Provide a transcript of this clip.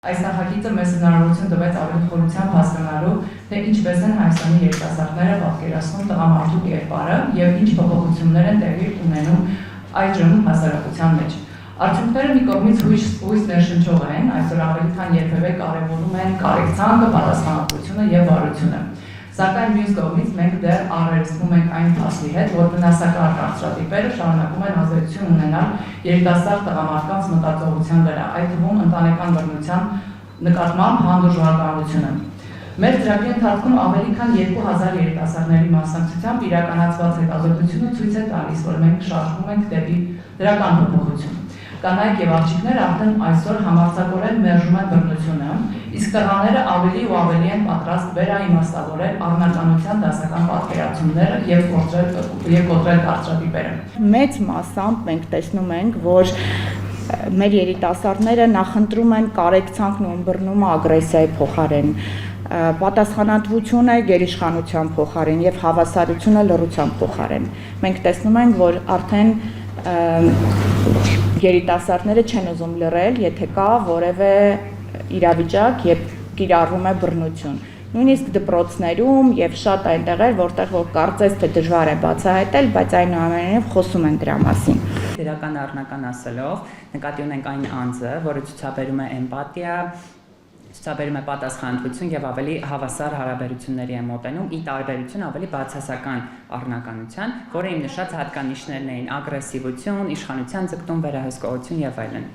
Այս նախագիծը մեզ հնարավորություն տվեց ավելի խորությամբ հասկանալու, թե ինչպես են Հայաստանի երիտասարդները պատկերացնում տղամարդու կերպարը և ինչ փոփոխություններ են տեղի ունենում այժմ հասարակության մեջ։ Արդյունքները մի կողմից հույս ներշնչող են, այսօր ավելի քան երբևէ կարևորում են կարեկցանքը, պատասխանատվությունը և բարությունը։ Սակայն մյուս կողմից մենք դեռ առերեսվում ենք այն փաստի հետ, որ վնասակար կարծրատիպերը շարունակում են ազդեցություն ունենալ երիտասարդ տղամարդկանց մտածողության վրա, այդ թվում ընտանեկան բռնության նկատմամբ հանդուրժողականությունը։ Մեր ծրագրի ընթացքում ավելի քան 2000 երիտասարդների մասնակցությամբ իրականացված հետազոտությունը ցույց է տալիս, որ մենք շարժվում ենք դեպի դրական փոփոխություն։ Կանայք եւ աղջիկները արդեն այսօր համարձակորեն մերժում են բռնությունը, իսկ տղաները ավելի ու ավելի են պատրաստ վերաիմաստավորել առնականության դասական պատկերացումները եւ կոտրել կարծրատիպերը։ Մեծ մասամբ մենք տեսնում ենք, որ մեր երիտասարդները նախընտրում են կարեկցանքն ու ըմբռնումը ագրեսիայի փոխարեն, պատասխանատվությունը գերիշխանության փոխարեն եւ հավասարությունը լռության փոխարեն։ Մենք տեսնում ենք, որ արդեն երիտասարդները չեն ուզում լռել, եթե կա որևէ իրավիճակ, երբ կիրառվում է բռնություն։ Նույնիսկ դպրոցներում եւ շատ այնտեղեր, որտեղ որ կարծես թե դժվար է բացահայտել, բայց այնուամենայնիվ խոսում են դրա մասին։ Դրական առնական ասելով, նկատի ունենք այն անձը, որը ցուցաբերում է էմպաթիա, ցուցաբերում է պատասխանատվություն եւ ավելի հավասար հարաբերությունների է մոտենում, ի տարբերություն ավելի բացասական առնականության, որը իմ նշած հատկանիշներն էին ագրեսիվություն, իշխանության ձգտում, վերահսկողություն եւ այլն։